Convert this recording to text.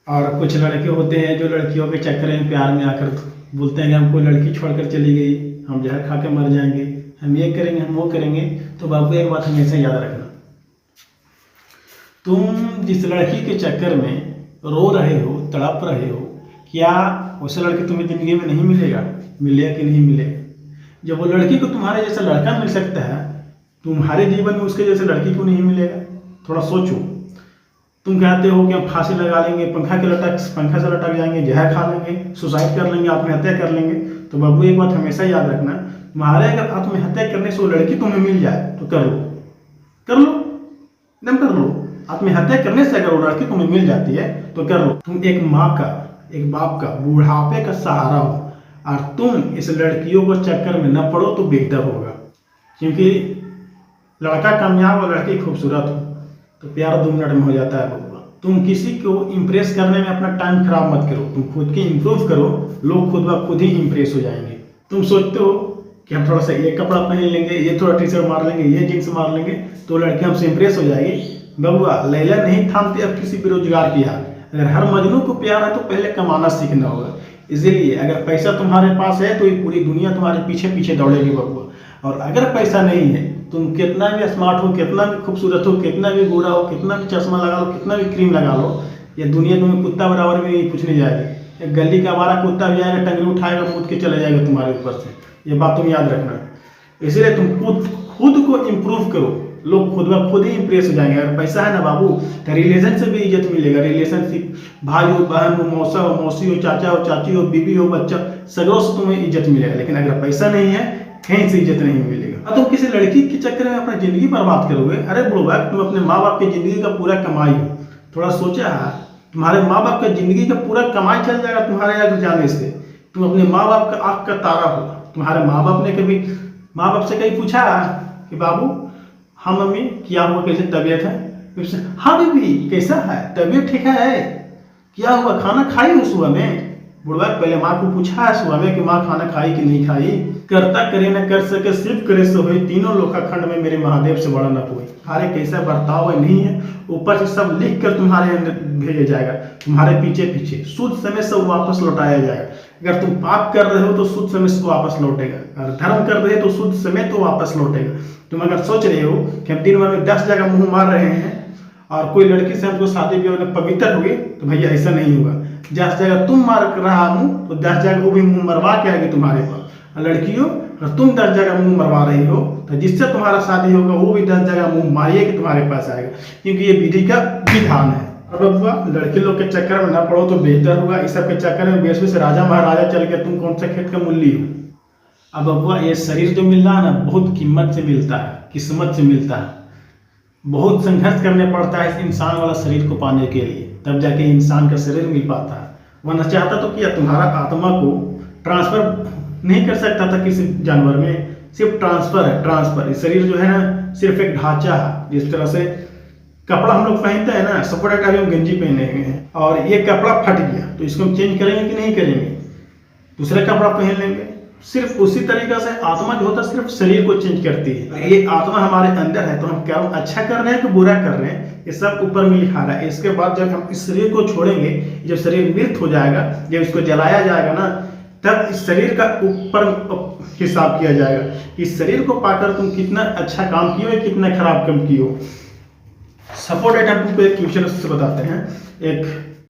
और कुछ लड़के होते हैं जो लड़कियों के चक्कर में प्यार में आकर बोलते हैं कि हमको लड़की छोड़कर चली गई, हम जहर खा के मर जाएंगे, हम ये करेंगे, हम वो करेंगे। तो बाबू एक बात हमेशा याद रखना, तुम जिस लड़की के चक्कर में रो रहे हो, तड़प रहे हो, क्या वैसा लड़की तुम्हें ज़िंदगी में नहीं मिलेगा? मिलेगा कि नहीं मिलेगा? जब वो लड़की को तुम्हारे जैसा लड़का मिल सकता है, तुम्हारे जीवन में उसके जैसे लड़की को नहीं मिलेगा? थोड़ा सोचो। तुम कहते हो कि हम फांसी लगा लेंगे, पंखा से लटक जाएंगे, जहर खा लेंगे, सुसाइड कर लेंगे, आत्महत्या कर लेंगे। तो बाबू एक बात हमेशा याद रखना, तुम्हारे अगर आत्महत्या करने से वो लड़की तुम्हें मिल जाए तो कर लो, कर लो, एकदम कर लो। आत्महत्या करने से अगर वो लड़की तुम्हें मिल जाती है तो कर लो। तुम एक माँ का, एक बाप का बुढ़ापे का सहारा हो और तुम इस लड़कियों को चक्कर में न पड़ो तो बेहतर होगा। क्योंकि लड़का कामयाब और लड़की खूबसूरत हो तो प्यार 2 मिनट में हो जाता है बबुआ। तुम किसी को इम्प्रेस करने में अपना टाइम खराब मत करो, तुम खुद की इम्प्रूव करो, लोग खुद ब खुद ही इम्प्रेस हो जाएंगे। तुम सोचते हो कि हम थोड़ा सा ये कपड़ा पहन लेंगे, ये थोड़ा टी शर्ट मार लेंगे, ये जींस मार लेंगे तो लड़की हमसे इम्प्रेस हो जाएगी। बबुआ लैला नहीं थामती अब किसी बेरोजगार की हाल। अगर हर मजनू को प्यार है तो पहले कमाना सीखना होगा। इसीलिए अगर पैसा तुम्हारे पास है तो ये पूरी दुनिया तुम्हारे पीछे पीछे दौड़ेगी बबुआ। और अगर पैसा नहीं है, तुम कितना भी स्मार्ट हो, कितना भी खूबसूरत हो, कितना भी गोरा हो, कितना भी चश्मा लगा लो, कितना भी क्रीम लगा लो, ये दुनिया तुम्हें कुत्ता बराबर में ही पूछने जाएगी। एक गली का हमारा कुत्ता भी आएगा, टंगरी उठाएगा, कूद के चले जाएगा तुम्हारे ऊपर से। ये बात तुम याद रखना। इसीलिए तुम खुद को इम्प्रूव करो, लोग खुद ब खुद ही इम्प्रेस हो जाएंगे। अगर पैसा है ना बाबू तो रिलेशन से भी इज्जत मिलेगा। रिलेशनशिप, भाई हो, बहन हो, मौसा हो, मौसी हो, चाचा हो, चाची हो, बीबी हो, बच्चा, सगरों से तुम्हें इज्जत मिलेगा। लेकिन अगर पैसा नहीं है, कहीं से इज्जत नहीं मिलेगा। अब तुम किसी लड़की के चक्कर में अपनी जिंदगी बर्बाद करोगे। अरे बुढ़वा, तुम अपने माँ बाप की जिंदगी का पूरा कमाई हो, थोड़ा सोचा है? तुम्हारे माँ बाप का जिंदगी का पूरा कमाई चल जाएगा तुम्हारे यहाँ जाने से। तुम अपने माँ बाप का आँख का तारा हो। तुम्हारे माँ बाप ने कभी माँ बाप से कहीं पूछा कि बाबू हाँ मम्मी क्या हुआ, कैसे तबीयत है? हाँ बेबी कैसा है, तबीयत ठीक है, क्या हुआ, खाना खाई हो सुबह में? बुढ़वा पहले माँ को पूछा है सुबह में कि माँ खाना खाई कि नहीं खाई? करता करे न कर सके, सिर्फ करे सो होई, तीनों लोकाखंड में मेरे महादेव से बड़ा न कोई। अरे कैसा बर्ताव है नहीं है, ऊपर से सब लिख कर तुम्हारे अंदर भेजा जाएगा, तुम्हारे पीछे पीछे शुद्ध समय से वापस लौटाया जाएगा। अगर तुम पाप कर रहे हो तो शुद्ध समय से वापस लौटेगा, अगर धर्म कर रहे हो तो शुद्ध समय तो वापस लौटेगा। तुम अगर सोच रहे हो कि हम दिन भर में 10 जगह मुंह मार रहे हैं और कोई लड़की से हमको शादी ब्याह में पवित्र हुए, तो भैया ऐसा नहीं होगा। 10 जगह तुम मार रहा मुंह तो 10 जगह वो भी मुंह मरवा के आएगी तुम्हारे पास। और लड़कियों, अगर तुम 10 जगह मुंह मरवा रही हो तो जिससे तुम्हारा शादी होगा वो भी 10 जगह मुंह मारिए कि तुम्हारे पास आएगा, क्योंकि ये विधि का विधान है। और बबुआ लड़के लोग के चक्कर में ना पड़ो तो बेहतर होगा। इस सब के चक्कर में बेसवी से राजा महाराजा चल गया, तुम कौन सा खेत का मूल्य हो? अब बबुआ ये शरीर जो मिल रहा है ना, बहुत कीमत से मिलता है, किस्मत से मिलता है। बहुत संघर्ष करने पड़ता है इस इंसान वाला शरीर को पाने के लिए, तब जाके इंसान का शरीर मिल पाता है। वरना चाहता तो क्या तुम्हारा आत्मा को ट्रांसफर नहीं कर सकता था किसी जानवर में? सिर्फ ट्रांसफर है, ट्रांसफर। ये शरीर जो है ना सिर्फ एक ढांचा है। जिस तरह से कपड़ा हम लोग पहनते हैं ना, सपोर्ट अभी हम गंजी पहने हुए हैं और ये कपड़ा फट गया तो इसको हम चेंज करेंगे कि नहीं करेंगे? दूसरा कपड़ा पहन लेंगे। सिर्फ उसी तरीका से आत्मा जो होता है सिर्फ शरीर को चेंज करती है। ये आत्मा हमारे अंदर है तो हम क्या अच्छा कर रहे हैं कि बुरा कर रहे हैं, ये सब ऊपर में लिखा रहा है। इसके बाद जब हम इस शरीर को छोड़ेंगे, जब शरीर मृत हो जाएगा, जब इसको जलाया जाएगा ना, तब इस शरीर का ऊपर हिसाब किया जाएगा कि इस शरीर को पाकर तुम कितना अच्छा काम किए हो, कितना खराब काम किए हो। सपोर्ट तुमको एक क्वेश्चन से बताते हैं। एक